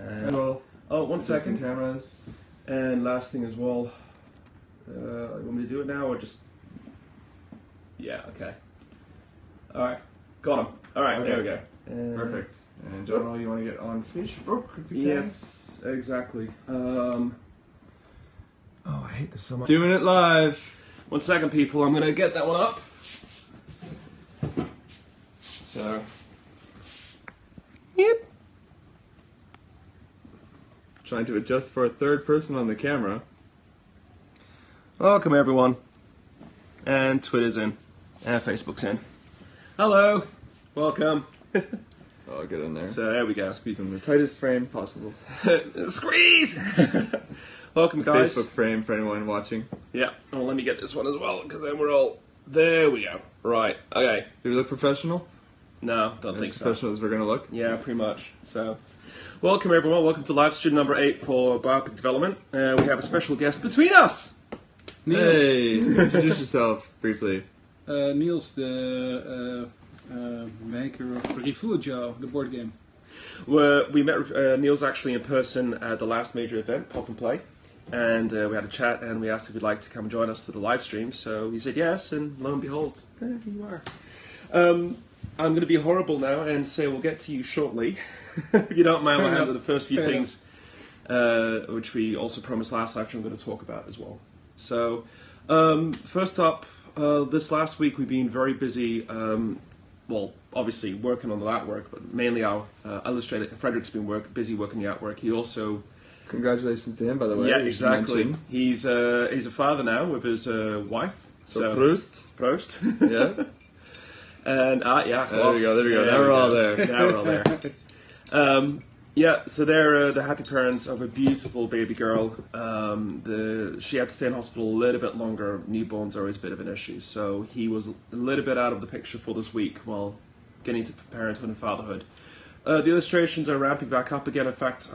Well, oh, one second. Cameras. And last thing as well. You want me to do it now or just? Yeah. Okay. All right. Got him. All right. Okay. There we go. Perfect. And John, you want to get on Facebook if you can? Yes. Exactly. Oh, I hate this so much. Doing it live. 1 second, people. I'm gonna get that one up. So. Yep. Trying to adjust for a third person on the camera. Welcome, everyone. And Twitter's in. And Facebook's in. Hello. Welcome. Oh, get in there. So there we go. Squeeze in the tightest frame possible. Squeeze! Welcome, guys. Facebook frame for anyone watching. Yeah. Oh, let me get this one as well, because then we're all... There we go. Right. Okay. Do we look professional? No, don't think As so. professional as we're going to look? Yeah, pretty much. So, welcome, everyone. Welcome to live stream number 8 for Biopic Development. We have a special guest between us. Niels. Hey, introduce yourself briefly. Niels, the maker of Refugio, the board game. We met Niels actually in person at the last major event, Pop and Play, and we had a chat and we asked if he'd like to come join us to the live stream. So he said yes, and lo and behold, there you are. I'm going to be horrible now and say we'll get to you shortly. If you don't mind, we'll handle the first few things, which we also promised last live stream I'm going to talk about as well. So, first up, this last week we've been very busy, well, obviously working on the artwork, but mainly our illustrator, Frederick's been busy working the artwork. He also... Congratulations to him, by the way. Yeah, exactly. He's a father now with his wife. So Proust. Proust. Yeah. And, yeah, there we go. Yeah, now we're all there. Now we're all there. Yeah, so they're the happy parents of a beautiful baby girl. She had to stay in hospital a little bit longer. Newborns are always a bit of an issue. So he was a little bit out of the picture for this week while getting to parenthood and fatherhood. The illustrations are ramping back up again. In fact,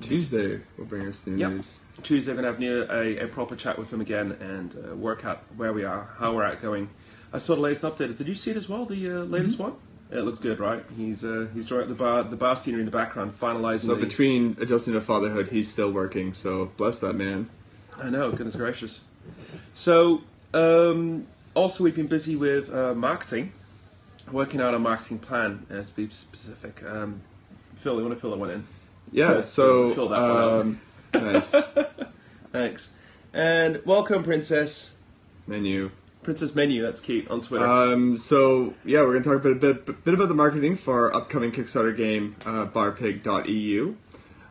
Tuesday will bring us new news. Tuesday we're going to have a proper chat with him again and work out where we are, how we're at going. I saw the latest update. Did you see it as well, the latest one? It looks good, right? He's drawing the bar scenery in the background, finalising. So between adjusting to fatherhood, he's still working. So bless that man. I know, goodness gracious. So also we've been busy with marketing, working out a marketing plan. To be specific, Phil, you want to fill that one in? Yeah. So fill that one nice. Thanks. And welcome, Princess. Menu. Princess Menu, that's Kate on Twitter. So yeah, we're going to talk a bit about the marketing for our upcoming Kickstarter game, barpig.eu.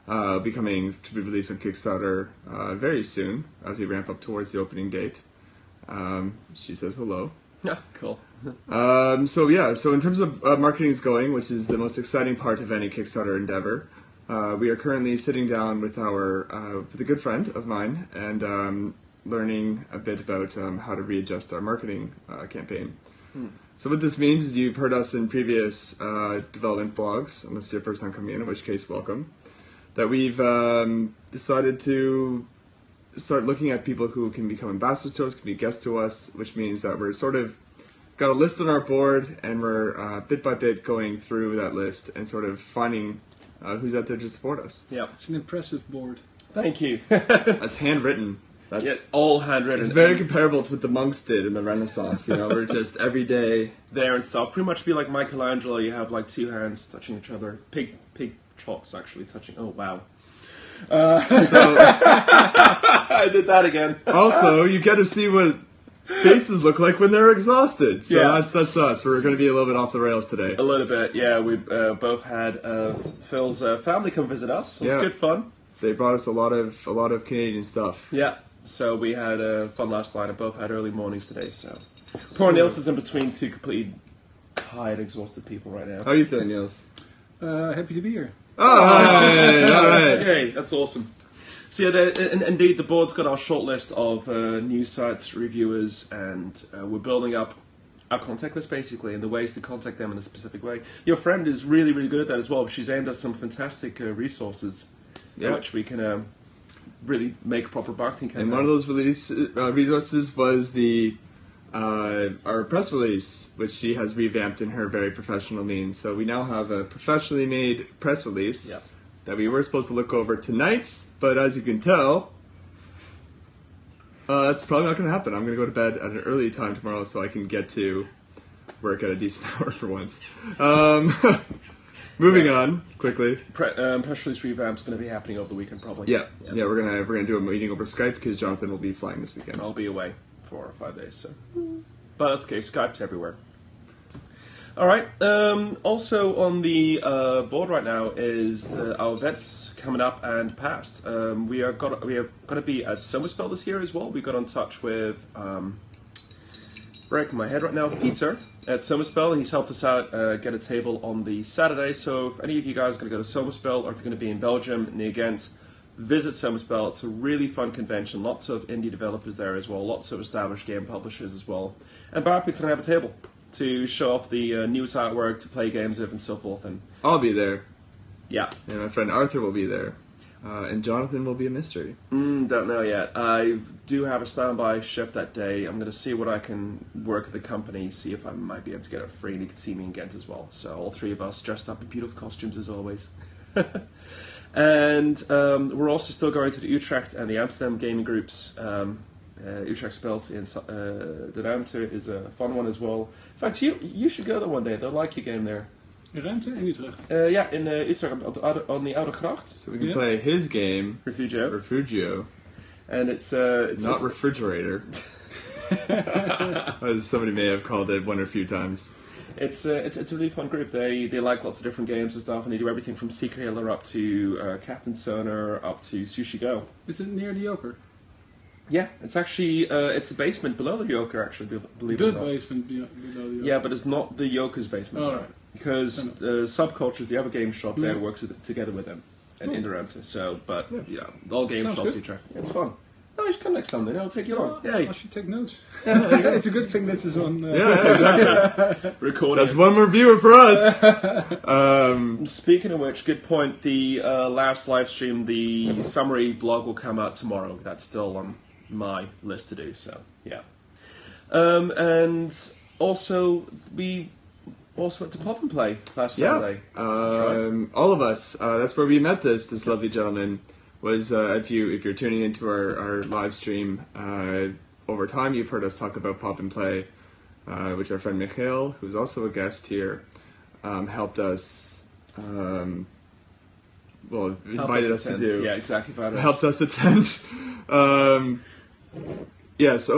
Will be coming to be released on Kickstarter very soon as we ramp up towards the opening date. She says hello. Yeah, cool. So in terms of marketing is going, which is the most exciting part of any Kickstarter endeavor, we are currently sitting down with with a good friend of mine and learning a bit about how to readjust our marketing campaign. So what this means is you've heard us in previous development blogs, unless it's your first time coming in which case welcome, that we've decided to start looking at people who can become ambassadors to us, can be guests to us, which means that we're sort of got a list on our board and we're bit by bit going through that list and sort of finding who's out there to support us. Yeah, It's an impressive board. thank you. That's handwritten. That's Yes, all handwritten. It's very comparable to what the monks did in the Renaissance. We're just every day there and stuff. Pretty much be like Michelangelo. You have like two hands touching each other. Pig trots actually touching. Oh wow. So I did that again. also you get to see what faces look like when they're exhausted. So Yeah. that's us. We're going to be a little bit off the rails today. A little bit, yeah. We both had Phil's family come visit us. So it was Yeah. good fun. They brought us a lot of Canadian stuff. Yeah. So we had fun last night and both had early mornings today. So poor Niels is in between two completely tired, exhausted people right now. How are you feeling, Niels? Happy to be here. All right. Yay, that's awesome. So yeah, indeed, the board's got our shortlist of news sites, reviewers, and we're building up our contact list basically, and the ways to contact them in a specific way. Your friend is really, really good at that as well. She's aimed us some fantastic resources, which we can really make a proper marketing campaign. And one of those resources was our press release, which she has revamped in her very professional means. So we now have a professionally made press release that we were supposed to look over tonight, but as you can tell, that's probably not going to happen. I'm going to go to bed at an early time tomorrow so I can get to work at a decent hour for once. Moving on quickly. Press release revamp's going to be happening over the weekend, probably. Yeah. We're gonna do a meeting over Skype because Jonathan will be flying this weekend. I'll be away for 5 days, so. But that's okay. Skype's everywhere. All right. Also on the board right now is our events coming up and past. We are going to be at Summerspell this year as well. We got in touch with breaking my head right now, Peter at Summerspell, and he's helped us out get a table on the Saturday. So if any of you guys are going to go to Summerspell, or if you're going to be in Belgium near Ghent, visit Summerspell. It's a really fun convention. Lots of indie developers there as well. Lots of established game publishers as well. And Barpic's going to have a table to show off the newest artwork, to play games with, and so forth. And I'll be there. Yeah. And my friend Arthur will be there. And Jonathan will be a mystery. Don't know yet. I do have a standby shift that day. I'm going to see what I can work with the company, see if I might be able to get it free, and you can see me in Ghent as well. So all three of us dressed up in beautiful costumes as always. And we're also still going to the Utrecht and the Amsterdam gaming groups. Utrecht Spelt in the Ruimte is a fun one as well. In fact, you should go there one day. They'll like your game there. Ruimte in Utrecht? Yeah, in Utrecht on the Oude Gracht. So we can play his game, Refugio. And it's not Refrigerator, as somebody may have called it one or a few times. It's a really fun group. They like lots of different games and stuff, and they do everything from Secret Hitler up to Captain Sonar up to Sushi Go. Is it near the Joker? Yeah, it's actually it's a basement below the Joker. Actually, believe it or not. The basement below the Joker. Yeah, but it's not the Joker's basement. Oh, right. Because Subcultures, the other game shop there, works together with them and in the Ruimte. So, but yeah, all game shops Utrecht. It's fun. No, you should come next time then. I'll take you along. Yeah, I should take notes. It's a good thing this is on. Exactly. Recording. That's one more viewer for us. Speaking of which, good point. The last live stream, the summary blog will come out tomorrow. That's still on my list to do. So yeah, and also we also went to Pop and Play last Saturday. Right. All of us. That's where we met this lovely gentleman. Was if you're tuning into our live stream over time, you've heard us talk about Pop and Play, which our friend Michael, who's also a guest here, helped us. Invited us to do. Yeah, exactly. Helped us attend. It was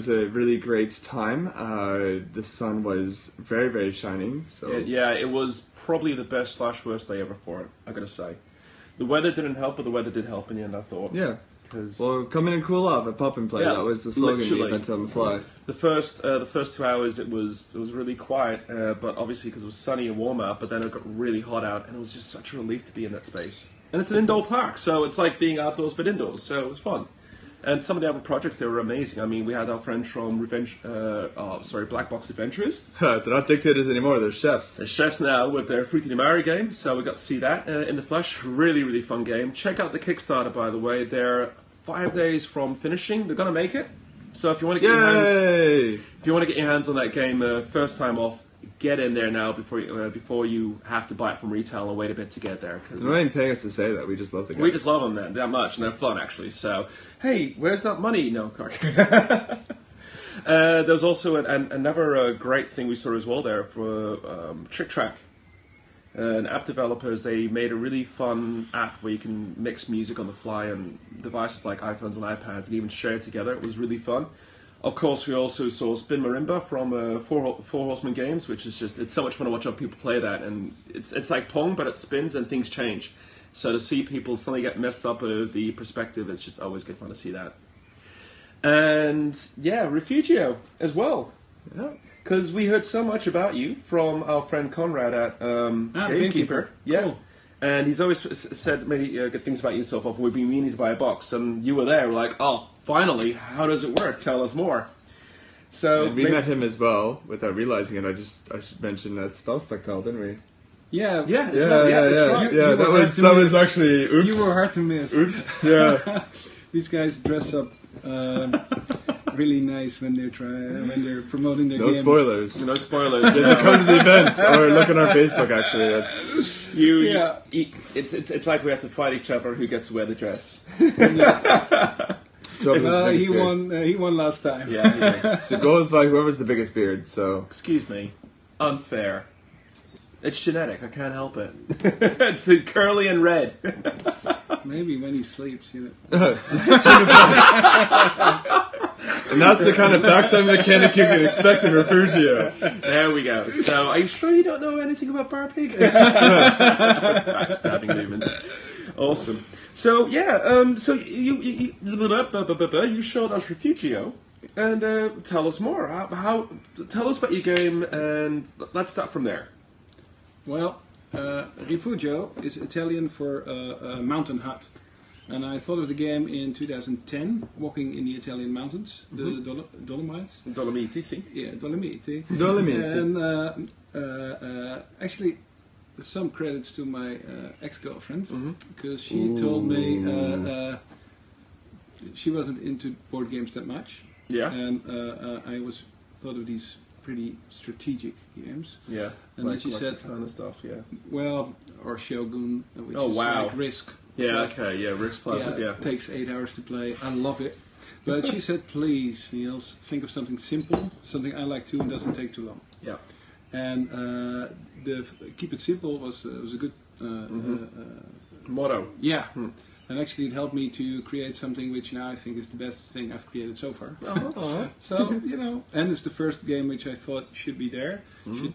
a really great time. The sun was very, very shining. So it was probably the best / worst day ever for it, I gotta say. The weather didn't help, but the weather did help in the end, I thought. Yeah. Well, come in and cool off at Pop and Play. Yeah, that was the slogan literally. we invented on the fly. The first 2 hours it was really quiet, but obviously because it was sunny and warm out. But then it got really hot out, and it was just such a relief to be in that space. And it's an indoor park, so it's like being outdoors but indoors. So it was fun. And some of the other projects, they were amazing. I mean, we had our friends from Black Box Adventurers. They're not dictators anymore, they're chefs. They're chefs now with their Fruity di Mare game, so we got to see that in the flesh. Really, really fun game. Check out the Kickstarter, by the way. They're 5 days from finishing. They're going to make it. So if you want to get your hands on that game first time off, get in there now before you have to buy it from retail and wait a bit to get there. They're not even paying us to say that. We just love the guys. We just love them that much, and they're fun actually. So, hey, where's that money? No, correct. There's also another great thing we saw as well there for Trick Track. And app developers, they made a really fun app where you can mix music on the fly on devices like iPhones and iPads and even share it together. It was really fun. Of course, we also saw Spin Marimba from Four Horsemen Games, which is it's so much fun to watch other people play that. And it's like Pong, but it spins and things change. So to see people suddenly get messed up with the perspective, it's just always good fun to see that. And yeah, Refugio as well. Yeah. Because we heard so much about you from our friend Conrad at Gamekeeper. Yeah. Cool. And he's always said many good things about you and so forth. We've been meaning to buy a box, and you were there. We're like, oh, finally, how does it work? Tell us more. So and we met him as well without realizing it. I should mention that Spell Spectacle, didn't we? Yeah. That was actually oops. You were hard to miss. Oops. Yeah. These guys dress up really nice when they're promoting their No game. spoilers. No spoilers. Yeah, come to the events or look on our Facebook. Actually, that's It's like we have to fight each other who gets to wear the dress. He won last time. Yeah. So it goes by whoever's the biggest beard. So Excuse me. Unfair. It's genetic. I can't help it. It's curly and red. Maybe when he sleeps, you know. And that's the kind of backside mechanic you can expect in Refugio. There we go. So, are you sure you don't know anything about bar pig? Backstabbing movement. Awesome. So so you showed us Refugio, and tell us more. Tell us about your game, and let's start from there. Well, Refugio is Italian for a mountain hut. And I thought of the game in 2010, walking in the Italian mountains, the Dolomites. Dolomiti, see? Yeah, Dolomiti. Dolomiti. And actually, some credits to my ex-girlfriend, because she told me she wasn't into board games that much. Yeah. And I thought of these pretty strategic games. Yeah. And then she said, kind of stuff. Yeah. well, or Shogun, which is wow. like Risk. Yeah. Plus. Okay. Yeah. Risk Plus. Yeah. Takes 8 hours to play. I love it. But she said, please, Niels, think of something simple, something I like too, and doesn't take too long. Yeah. And the keep it simple was a good Motto. yeah. And actually, it helped me to create something which now I think is the best thing I've created so far. So and it's the first game which I thought should be there, should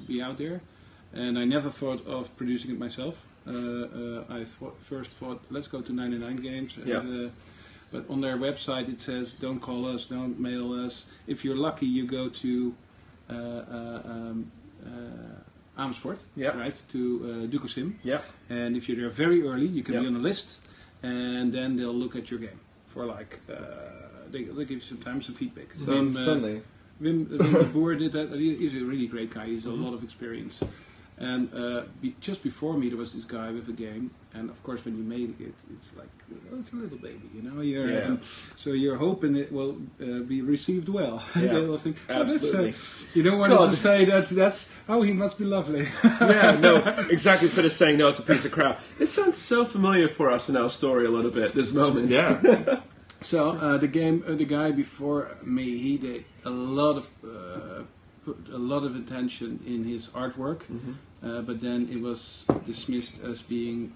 be out there, and I never thought of producing it myself. I first thought, let's go to 99 Games. And, but on their website it says, don't call us, don't mail us. If you're lucky, you go to Amersfoort, right, to Ducosim. Yeah. And if you're there very early, you can be on a list, and then they'll look at your game for like, they'll give you some feedback. Sounds friendly. Wim de Boer did that. He's a really great guy. He's a lot of experience. And just before me, there was this guy with a game, and of course, when you made it, it's like it's a little baby, so you're hoping it will be received well. Yeah, they will think, absolutely. You don't want to say that's he must be lovely. Yeah, no, exactly. Instead of saying no, it's a piece of crap. It sounds so familiar for us in our story a little bit. This moment. Yeah. So the guy before me, he did a lot of. Put a lot of attention in his artwork, but then it was dismissed as being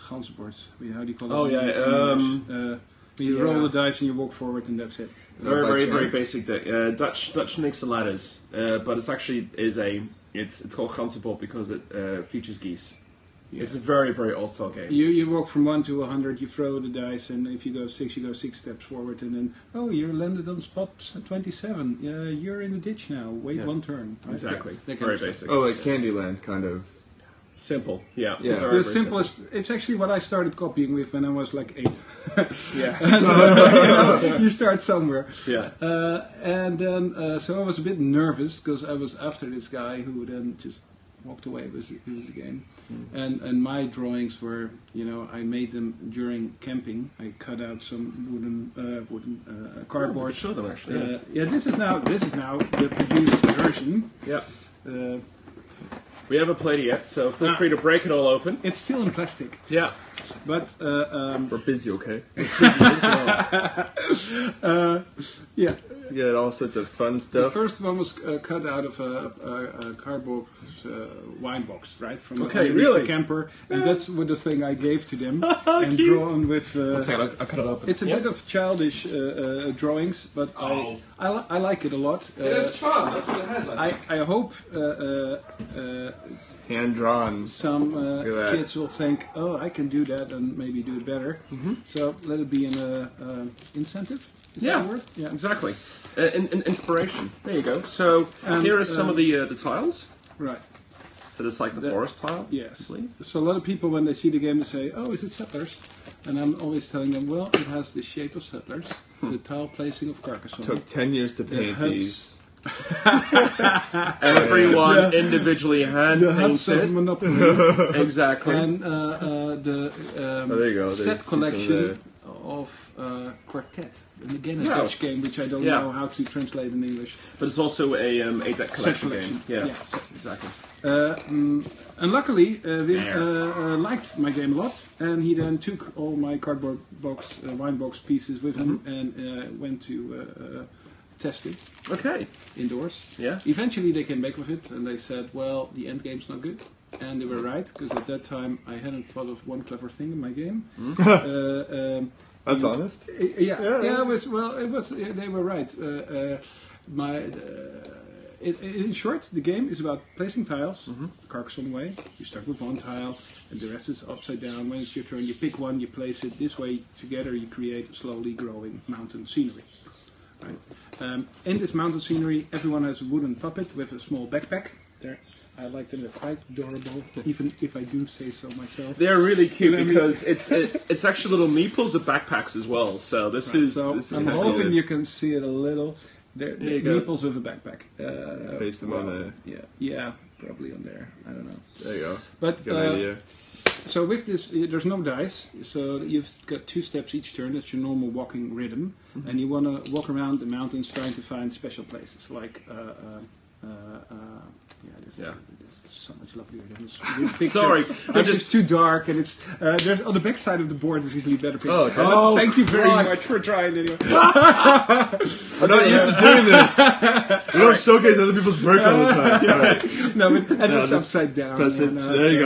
Gansbord. How do you call it? You roll the dice and you walk forward, and that's it. Very basic. Dutch makes the ladders, but it's actually it's called Gansbord because it features geese. Yeah. It's a very, very old style game. You walk from 1 to 100, you throw the dice, and if you go 6, you go 6 steps forward, and then, you're landed on spot 27. You're in the ditch now. Wait 1 turn. Right? Exactly. Yeah, very basic. Oh, like Candyland, kind of. Simple. Yeah. It's the simplest. Simple. It's actually what I started copying with when I was like 8. Yeah. And, you start somewhere. Yeah. And then, so I was a bit nervous because I was after this guy who then just walked away with his game. And my drawings were, I made them during camping. I cut out some wooden cardboard. Show them actually. This is now the produced version. Yeah. We haven't played it yet, so feel free to break it all open. It's still in plastic. Yeah. But we're busy, okay? Yeah. Yeah, all sorts of fun stuff. The first one was cut out of a cardboard wine box, right? From really? a camper, and that's what the thing I gave to them and drawn with. One second, I'll cut it open. It's a bit of childish drawings, but I like it a lot. It is fun. That's what it has. I hope hand drawn. Some kids will think, oh, I can do that and maybe do it better. So let it be an incentive. Is that a word? Yeah, exactly. Inspiration. There you go. So here are some of the tiles. Right. So it's like the forest tile. Yes. So a lot of people, when they see the game, they say, "Oh, is it settlers?" And I'm always telling them, "Well, it has the shape of settlers, the tile placing of Carcassonne." Took 10 years to paint these. Everyone individually hand painted. Monopoly. Exactly. And the there you go. set collection of Quartet, and again a Yeah. Dutch game which I don't Yeah. know how to translate in English. But it's also a deck collection collection. game. Yeah, Yeah. exactly. And luckily, Wim liked my game a lot, and he then took all my cardboard box, wine box pieces with him and went to test it Okay. indoors. Yeah. Eventually, they came back with it, and they said, "Well, the end game's not good." And they were right, because at that time I hadn't thought of one clever thing in my game. That's honest. Yeah, Yeah. it was. They were right. In short, the game is about placing tiles, Carcassonne way. You start with one tile, and the rest is upside down. When it's your turn, you pick one, you place it this way. Together, you create slowly growing mountain scenery. Right. In this mountain scenery, everyone has a wooden puppet with a small backpack. I like them. They're quite adorable, even if I do say so myself. They're really cute You know what I because it's actually little meeples of backpacks as well. So this is. So This I'm is hoping you can see it a little. They're you go. meeples with a backpack. Place them on a. Yeah, probably on there. I don't know. There you go. But Good idea. so with this, there's no dice. So you've got 2 steps each turn. That's your normal walking rhythm, and you want to walk around the mountains trying to find special places like. This is so much lovelier than this picture. Sorry, I'm just too dark, and it's there's on the back side of the board is usually better picture. Oh, okay. But thank you very Christ. much for trying anyway. We're not used to doing this. We don't showcase other people's work all the time. All right. No, and it's just upside down. Press it. and, There you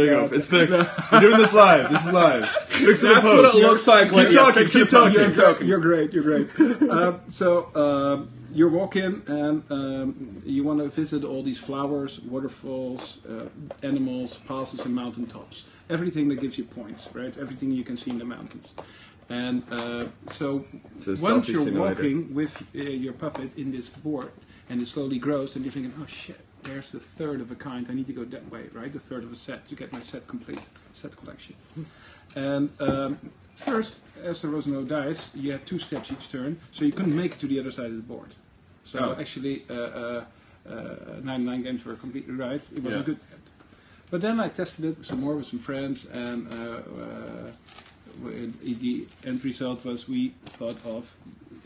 go. It's fixed. We're doing this live. This is live. Fix it in That's post. what it looks like. Keep talking. Keep talking. You're great. You walk in and you want to visit all these flowers, waterfalls, animals, passes, and mountain tops. Everything that gives you points, right? Everything you can see in the mountains. And so It's a once selfie you're simulator. walking with your puppet in this board, and it slowly grows, and you're thinking, oh shit, there's the third of a kind. I need to go that way, right? The third of a set to get my set complete, set collection. And first, as there was no dice, you had 2 steps each turn, so you couldn't make it to the other side of the board. So actually, 99 games were completely right. It was a good attempt. But then I tested it some more with some friends, and the end result was we thought of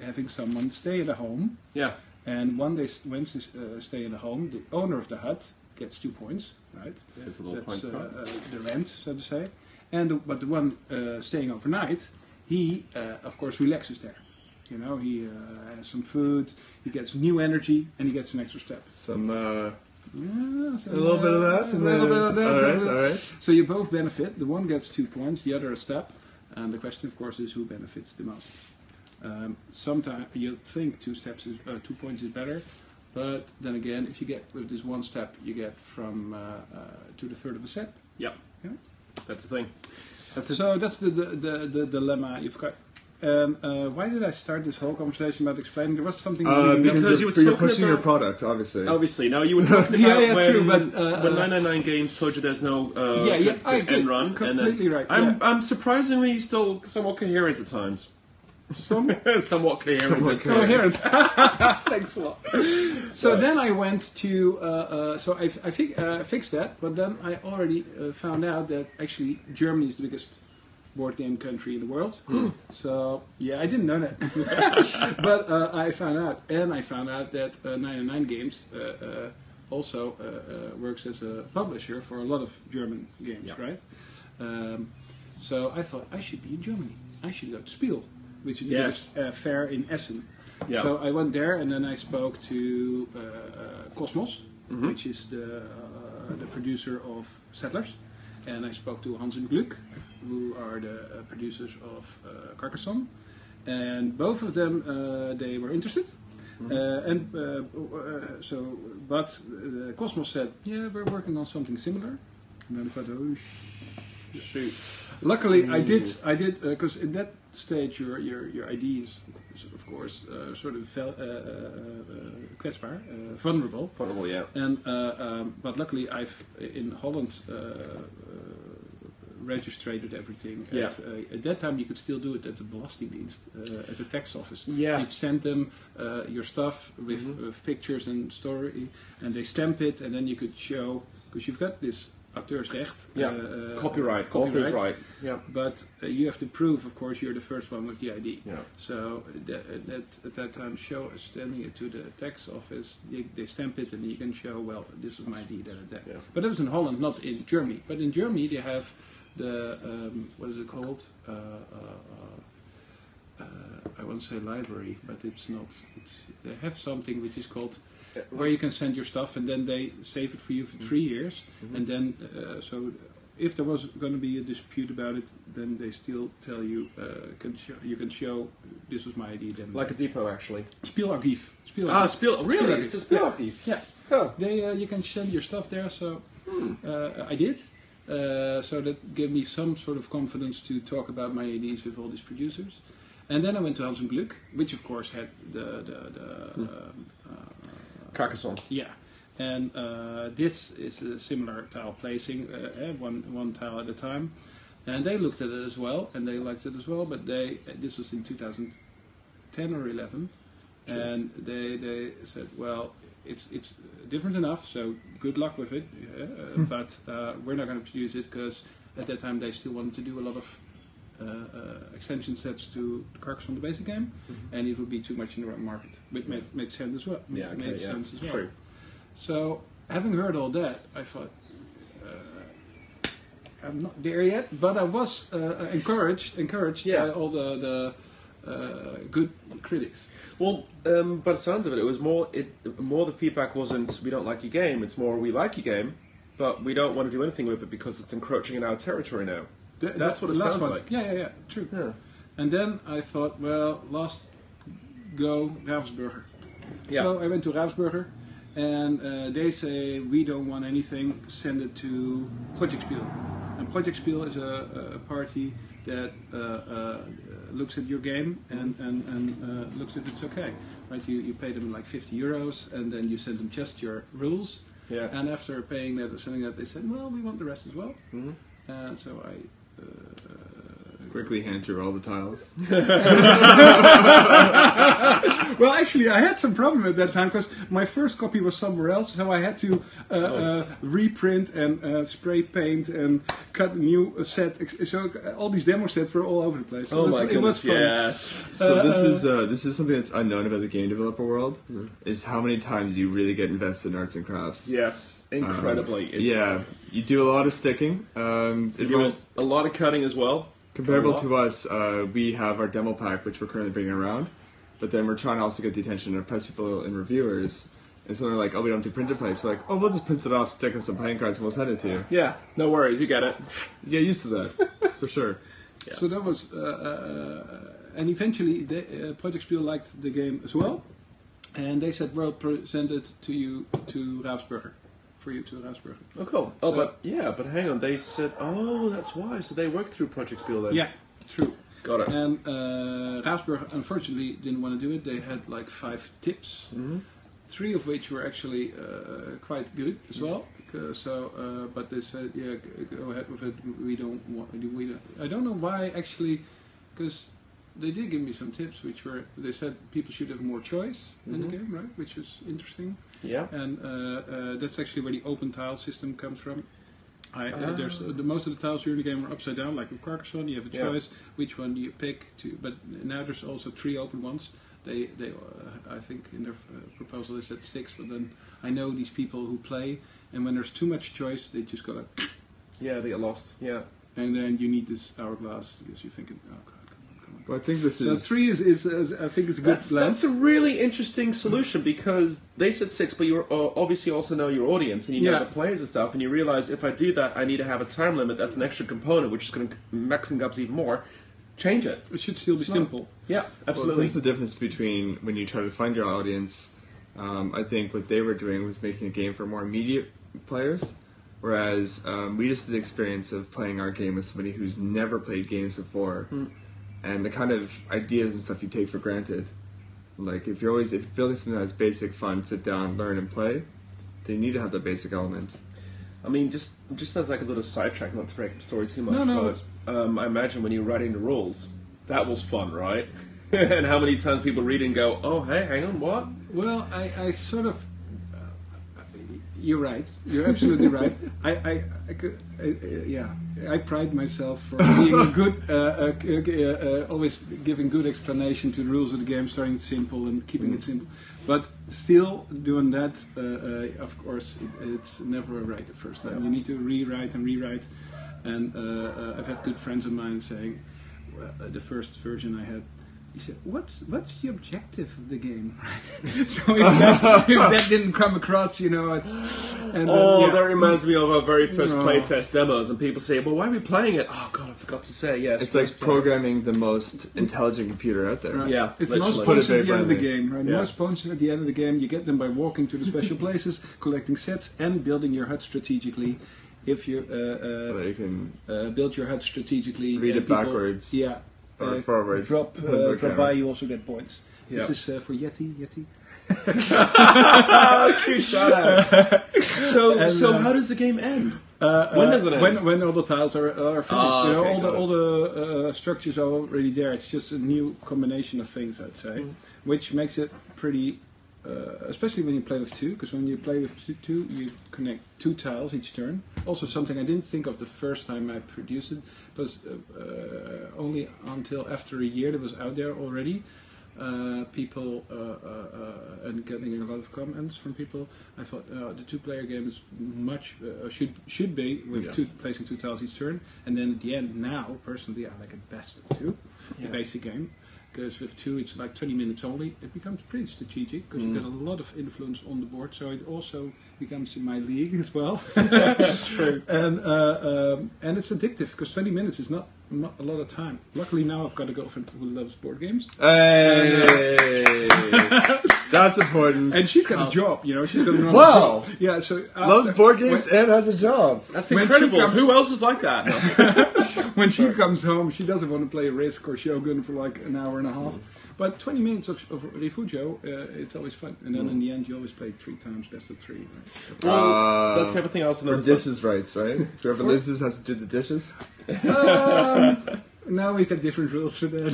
having someone stay at a home. Yeah. And when they stay in a home, the owner of the hut gets 2 points, right? It's a little That's point card. the rent, so to say. But the one staying overnight, he of course relaxes there. You know, he has some food, he gets new energy, and he gets an extra step. A little bit of that. A little bit of that. All right. So you both benefit. The one gets 2 points, the other a step. And the question, of course, is who benefits the most. Sometimes you think 2 points is better, but then again, if you get with this 1 step, you get from to the third of a set. Yeah. Yeah. That's the thing. So that's the dilemma you've got. Why did I start this whole conversation about explaining? There was something. Because you were you're talking pushing your about- product, obviously. Obviously, now you were talking about Yeah, when, true, but, when 999 Games told you there's no I end run. completely right. I'm surprisingly still somewhat coherent at times. Somewhat coherent. Somewhat at Coherent. times. Thanks a lot. So then I went to, I fixed that, but then I already found out that actually Germany is the biggest board game country in the world. So, yeah, I didn't know that. But I found out that 99 Games also works as a publisher for a lot of German games, right? So I thought I should be in Germany. I should go to Spiel, which is the biggest fair in Essen. Yeah. So I went there, and then I spoke to Cosmos, which is the producer of Settlers, and I spoke to Hans and Gluck, who are the producers of Carcassonne, and both of them they were interested. But Cosmos said, "Yeah, we're working on something similar." And then I thought, "Oh shoot!" Luckily, I did because in that stage your ID is of course sort of kwetsbaar, vulnerable. Vulnerable, yeah. And but luckily, I've in Holland registered everything. Yeah. At that time, you could still do it at the Belastingdienst, at the tax office. Yeah. You'd send them your stuff with pictures and story, and they stamp it, and then you could show, because you've got this auteursrecht. Copyright, author's right. Yeah. But you have to prove, of course, you're the first one with the ID. Yeah. So at that time, sending it to the tax office, they stamp it, and you can show, well, this is my ID. Yeah. But it was in Holland, not in Germany. But in Germany, they have the what is it called? I won't say library, but it's not. They have something which is called where you can send your stuff, and then they save it for you for 3 years, and then so if there was going to be a dispute about it, then they still tell you you can show this was my ID. Then Like a depot, actually. Spielarchief. Really? It's a Spielarchief? Yeah. Huh. You can send your stuff there. So I did. So that gave me some sort of confidence to talk about my IDs with all these producers. And then I went to Hans and Gluck, which of course had the Carcassonne. yeah. And this is a similar tile placing, one tile at a time. And they looked at it as well, and they liked it as well. But this was in 2010 or 11, and they said, well, it's different enough, so good luck with it. But we're not going to produce it because at that time they still wanted to do a lot of extension sets to Carcassonne, the basic game, and it would be too much in the market. But made sense as well. Sense as well. True. So, having heard all that, I thought, I'm not there yet, but I was encouraged by all the good critics. Well, by the sounds of it, it was more the feedback wasn't, we don't like your game, it's more, we like your game, but we don't want to do anything with it because it's encroaching in our territory now. That's what it sounds like. Yeah, true. Yeah. And then I thought, well, last go, Ravensburger. Yeah. So I went to Ravensburger, and they say, we don't want anything, send it to Project Spiel. And Project Spiel is a party that looks at your game and looks if it's okay. Right? You pay them like €50, and then you send them just your rules. Yeah. And after paying that, sending that, they said, well, we want the rest as well. Mm-hmm. And so I quickly hand through all the tiles. Well, actually, I had some problem at that time because my first copy was somewhere else, so I had to reprint and spray paint and cut a new set. So all these demo sets were all over the place. So my goodness, fun. yes. So this is something that's unknown about the game developer world, is how many times you really get invested in arts and crafts. Yes, incredibly. You do a lot of sticking. You do a lot of cutting as well. Comparable to us, we have our demo pack, which we're currently bringing around, but then we're trying to also get the attention of press people and reviewers. And so they're like, oh, we don't do printed plates. We're like, oh, we'll just print it off, stick up some playing cards, and we'll send it to you. Yeah, no worries, you get it. You get used to that, for sure. Yeah. So that was, and eventually Project Spiel liked the game as well, and they said, well, present it to you to Ravensburger. For you to Ravensburger. Oh, cool. Oh, but hang on. They said, oh, that's why. So they worked through Project Spiel then. Yeah, true. Got it. And Ravensburger unfortunately didn't want to do it. They had like 5 tips, 3 of which were actually quite good as well. But they said, yeah, go ahead with it. We don't want. I don't know why actually, because they did give me some tips, which were, they said people should have more choice in the game, right? Which was interesting. Yeah. And that's actually where the open tile system comes from. There's most of the tiles here in the game are upside down, like with Carcassonne. You have a choice which one do you pick to. But now there's also 3 open ones. They I think in their proposal they said 6, but then I know these people who play, and when there's too much choice, they just go like. Yeah, they get lost. Yeah. And then you need this hourglass because you're thinking, oh god. Well, I think this is... So 3 is I think is a good blend. That's a really interesting solution because they said 6, but you obviously also know your audience and you know the players and stuff, and you realize if I do that, I need to have a time limit. That's an extra component, which is going to max things up even more. Change it. It should still be simple. Yeah, absolutely. Well, this is the difference between when you try to find your audience. I think what they were doing was making a game for more immediate players, whereas we just had the experience of playing our game with somebody who's never played games before. And the kind of ideas and stuff you take for granted. Like, if you're building something that's basic, fun, sit down, learn, and play, then you need to have the basic element. I mean, just as like a little sidetrack, not to break the story too much, No. But I imagine when you're writing the rules, that was fun, right? And how many times people read and go, oh, hey, hang on, what? Well, I sort of... You're right. You're absolutely right. I pride myself for being a good, always giving good explanation to the rules of the game, starting it simple and keeping it simple. But still doing that, of course, it's never right the first time. You need to rewrite and rewrite. And I've had good friends of mine saying, the first version I had, he said, "What's the objective of the game?" So if that didn't come across, it's. And that reminds me of our very first playtest demos, and people say, "Well, why are we playing it?" Oh God, I forgot to say. Yes, it's like programming the most intelligent computer out there. Right. Yeah, it's literally. most points at the end of the bluntly. game, right? Yeah. Most points at the end of the game, you get them by walking to the special places, collecting sets, and building your hut strategically. If you That you can build your hut strategically, read and it people- backwards. yeah. Or forwards. Drop Depends on by, camera. you also get points. Yeah. This is for Yeti. Shout out. So And, how does the game end? When does it end? When all the tiles are finished, Ah, okay, got it. all the structures are already there. It's just a new combination of things, I'd say, which makes it pretty. Especially when you play with two, because when you play with two, you connect two tiles each turn. Also, something I didn't think of the first time I produced it, was only until after a year that was out there already. People and getting a lot of comments from people. I thought the two-player game is much should be with placing two tiles each turn, and then at the end. Now, personally, I like it best with two, the basic game. Because with two, it's like 20 minutes only. It becomes pretty strategic because you get a lot of influence on the board. So it also becomes in my league as well. True. And it's addictive because 20 minutes is not a lot of time. Luckily now I've got a girlfriend who loves board games. Hey, that's important. And she's got a job, she's got a normal Wow. job. Yeah, so Loves board games and has a job. That's when she incredible. comes- Who else is like that? when she comes home, she doesn't want to play Risk or Shogun for like an hour and a half. But 20 minutes of Refugio, it's always fun. And then in the end, you always play 3 times, best of 3. Right? Well, that's everything else. For dishes rights, right? Whoever loses has to do the dishes. Now we got different rules for that.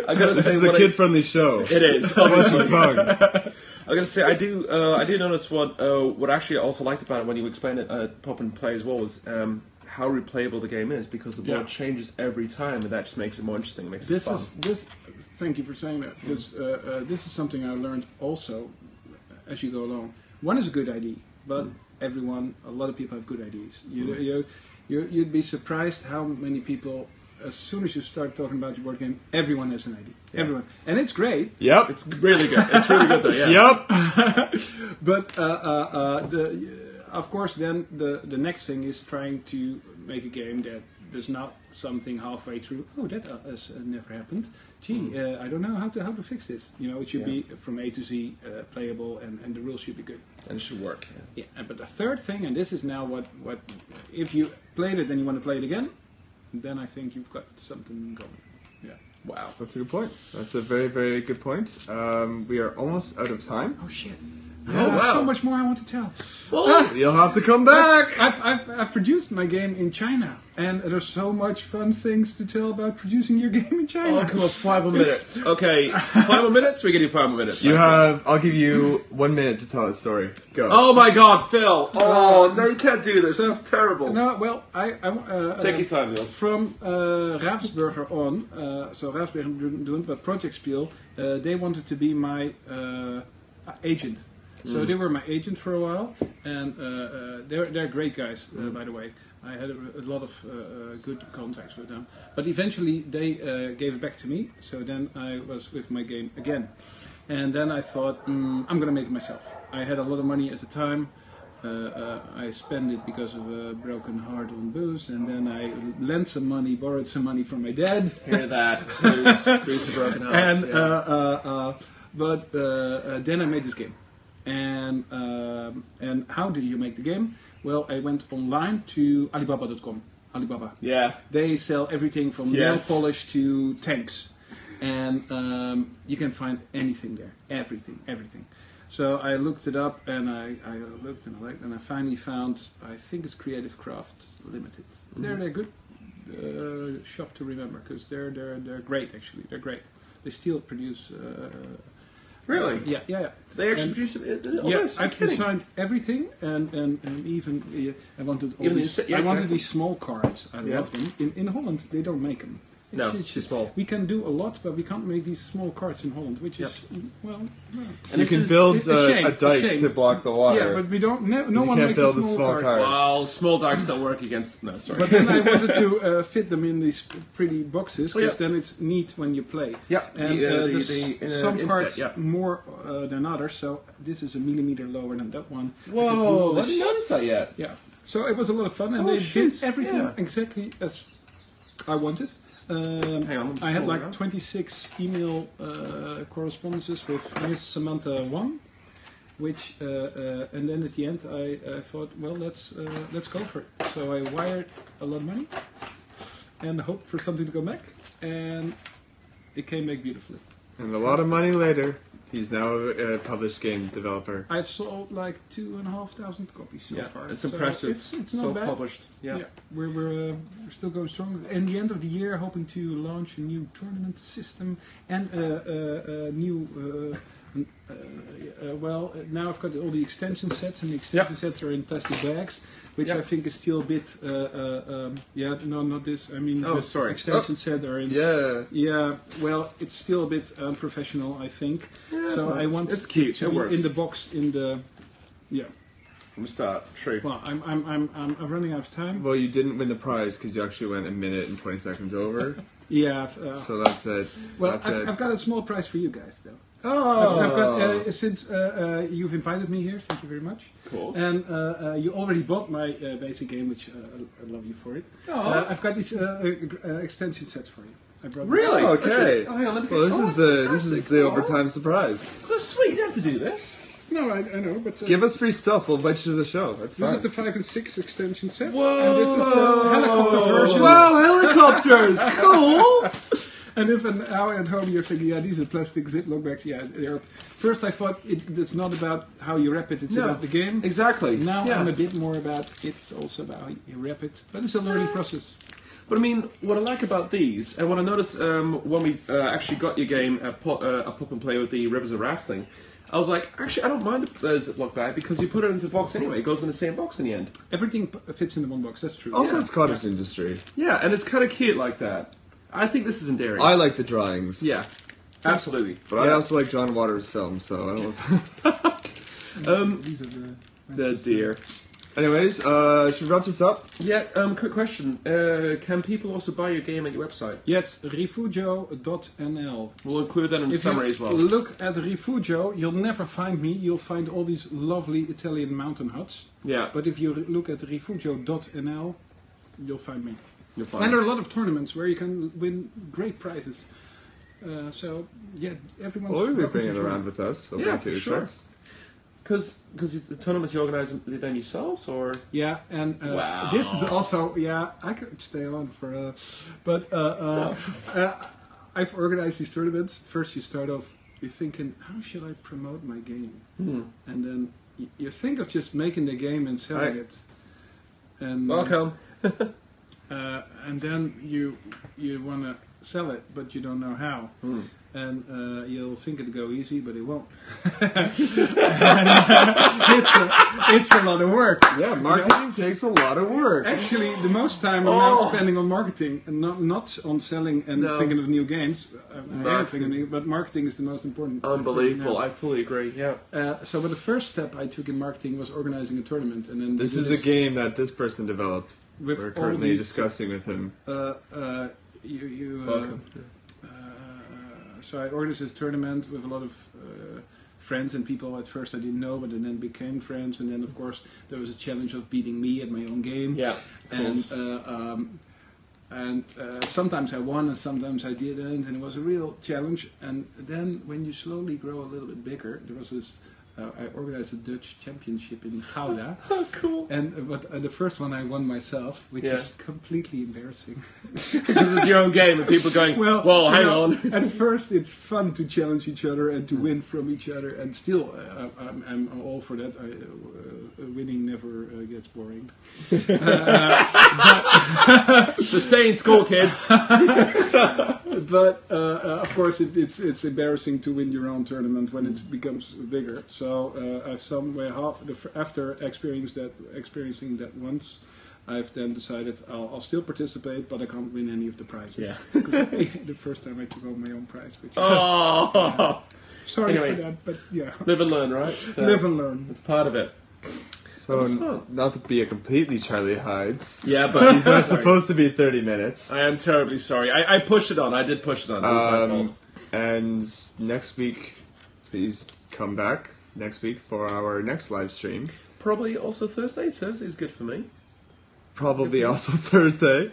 I gotta This say, is a what kid-friendly show. it is. Watch your tongue. I gotta say, I do notice what I actually also liked about it when you explained it at Pop and Play as well was how replayable the game is because the board changes every time, and that just makes it more interesting. It makes it fun. Thank you for saying that because this is something I learned also as you go along. One is a good idea, but a lot of people have good ideas. You'd be surprised how many people. As soon as you start talking about your board game, everyone has an idea. Yeah. Everyone, and it's great. Yep. It's really good. It's really good though. Yeah. Yep. But of course, then the next thing is trying to make a game that there's not something halfway through. Oh, that has never happened. Gee, I don't know how to fix this. It should be from A to Z playable, and the rules should be good. And it should work. Yeah. But the third thing, and this is now what if you played it and you want to play it again, then I think you've got something going. Yeah. Wow. That's a good point. That's a very, very good point. We are almost out of time. Oh shit. Oh, wow. So much more I want to tell. Well, You'll have to come back. I've produced my game in China, and there's so much fun things to tell about producing your game in China. oh, come on, 5 more minutes. Okay, 5 more minutes? We give you 5 more minutes. I'll give you 1 minute to tell a story. Go. Oh my god, Phil! Oh, no, you can't do this. This is terrible. No, well, Take your time, Niels. From Ravensburger on, so Ravensburger doen, but Project Spiel, they wanted to be my agent. So they were my agent for a while, and they're great guys, by the way. I had a lot of good contacts with them. But eventually they gave it back to me, so then I was with my game again. And then I thought, I'm going to make it myself. I had a lot of money at the time. I spent it because of a broken heart on booze, and then I lent some money, borrowed some money from my dad. Hear that? Booze of broken hearts. And then I made this game. And how do you make the game? Well, I went online to Alibaba.com. Alibaba. Yeah. They sell everything from nail polish to tanks, and you can find anything there. Everything. So I looked it up, and I looked and I looked, and I finally found. I think it's Creative Craft Limited. They're a good shop to remember because they're great actually. They're great. They still produce. Really? Yeah. They actually And- produce all Yeah, this? I've You're kidding. designed everything, and even I wanted all Even the these. inset- yeah, I wanted exactly. these small cards. I Yeah. love them. In Holland, they don't make them. No, too small. We can do a lot, but we can't make these small cards in Holland, which Yep. is well. No. And You this can is- build it's a shame, a dike a shame. to block the water. Yeah, but we don't. No You one can't makes build a a small small card. card. Well, small dikes don't work against... No, sorry. But then I wanted to fit them in these pretty boxes, because Oh, yeah. then it's neat when you play. Yeah, And there's some inset, cards yeah. more than others, so this is a millimeter lower than that one. I can do Whoa, all I this. didn't notice that yet. Yeah, so it was a lot of fun, and Oh, they shit, did everything yeah. exactly as I wanted. Hang on, I'm I had scrolling like around. 26 email correspondences with Miss Samantha 1, which and then at the end I thought, well, let's go for it. So I wired a lot of money and hoped for something to go back, and it came back beautifully. And a lot of money later, he's now a published game developer. I've sold like 2,500 copies so Yeah, far. it's So impressive. It's not bad. Self-published. Yeah. Yeah, we're still going strong. In the end of the year, hoping to launch a new tournament system and a new. Now I've got all the extension sets, and the extension sets are in plastic bags, which I think is still a bit. No, not this. I mean, Oh, the sorry. extension set are in. Yeah. Yeah, well, it's still a bit unprofessional, I think. Yeah, So well, I want it's cute, to it be works. in the box in the. Yeah. From the start. True. Well, I'm running out of time. Well, you didn't win the prize because you actually went a minute and 20 seconds over. Yeah. So that's it. Well, That's I've got a small prize for you guys, though. Oh. I've got, since you've invited me here, thank you very much. Of course. And you already bought my basic game, which I love you for it. Oh. I've got these extension sets for you. I brought them. Really? Oh, okay. Oh, hang on, let me Well, this oh, is that's the fantastic. overtime surprise. So sweet, you don't have to do this. No, I know, but Give us free stuff. We'll invite you to the show. That's this fine. is the 5 and 6 extension set. Whoa. And this is the helicopter version. Wow, helicopters! Cool. And if now at home you're thinking, yeah, these are plastic Ziploc bags. Yeah, they're. First I thought it's not about how you wrap it, it's No. about the game. Exactly. Now yeah. I'm a bit more about it's also about how you wrap it. But it's a learning process. But I mean, what I like about these, and what I noticed when we actually got your game at Pop and Play with the Rivers and Rafts thing, I was like, actually, I don't mind the Ziploc bag because you put it into the box anyway. It goes in the same box in the end. Everything fits in the one box, that's true. Also, it's cottage industry. Yeah, and it's kind of cute like that. I think this is endearing. I like the drawings. Yeah, absolutely. But I also like John Waters' films, so I don't know. These are The deer. Anyways, should we wrap this up? Yeah, quick question. Can people also buy your game at your website? Yes, refugio.nl. We'll include that in the If summary you as well. look at Refugio, you'll never find me. You'll find all these lovely Italian mountain huts. Yeah, But if you look at refugio.nl, you'll find me. you'll find And there it. are a lot of tournaments where you can win great prizes. So, yeah, everyone's Well, we'll be welcome bringing to it join. around with us. So Yeah, bring for two sure. shots. Because the tournaments you organise them yourselves, or Yeah, and Wow. this is also, I could stay on for, I've organized these tournaments. First you start off, you're thinking, how should I promote my game? And then you think of just making the game and selling Hi. it. And, welcome. and then you want to sell it, but you don't know how. And you'll think it'll go easy, but it won't. It's a lot of work. Yeah, marketing takes a lot of work. Actually, the most time I'm now spending on marketing, and not on selling and No. thinking of new games. Marketing. But marketing is the most important. Unbelievable. I fully agree. Yeah. So, but the first step I took in marketing was organizing a tournament, and then This is a game that this person developed. with We're all currently these, discussing with him. Welcome. So I organized this tournament with a lot of friends and people at first I didn't know, but then became friends. And then of course there was a challenge of beating me at my own game. Yeah. Of And sometimes I won and sometimes I didn't, and it was a real challenge. And then when you slowly grow a little bit bigger, there was this. I organized a Dutch championship in Gouda. Oh, cool. But the first one I won myself, which Yeah. is completely embarrassing. Because it's your own game, and people going, well, you hang know, on. At first, it's fun to challenge each other and to win from each other, and still, I'm all for that. Winning never gets boring. So stay in school, kids. but of course it's embarrassing to win your own tournament when it becomes bigger. So after experiencing that once, I've then decided I'll still participate, but I can't win any of the prizes. Yeah. Because the first time I took home my own prize. Which sorry Anyway. for that, but yeah. Live and learn, right? So Live and learn. it's part of it. So, That's fun. not to be a completely Charlie Hides. Yeah, but These are supposed to be 30 minutes. I am terribly sorry. I pushed it on. I did push it on. It was my fault. And next week, please come back next week for our next live stream. Probably also Thursday. Thursday's good for me. Probably also Thursday.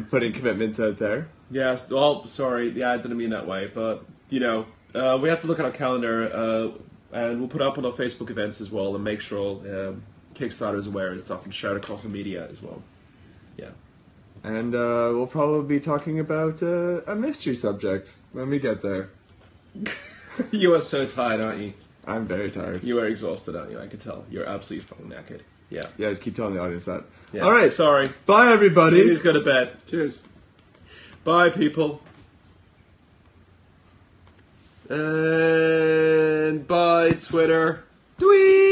Putting commitments out there. Yes. Well, sorry. Yeah, I didn't mean that way. But, we have to look at our calendar, and we'll put up on our Facebook events as well and make sure Kickstarter is aware and stuff and share it across the media as well. Yeah. And we'll probably be talking about a mystery subject when we get there. You are so tired, aren't you? I'm very tired. You are exhausted, aren't you? I can tell. You're absolutely fucking knackered. Yeah. Yeah, keep telling the audience that. Yeah. All right. Sorry. Bye, everybody. Please go to bed. Cheers. Bye, people. And bye, Twitter. Tweet.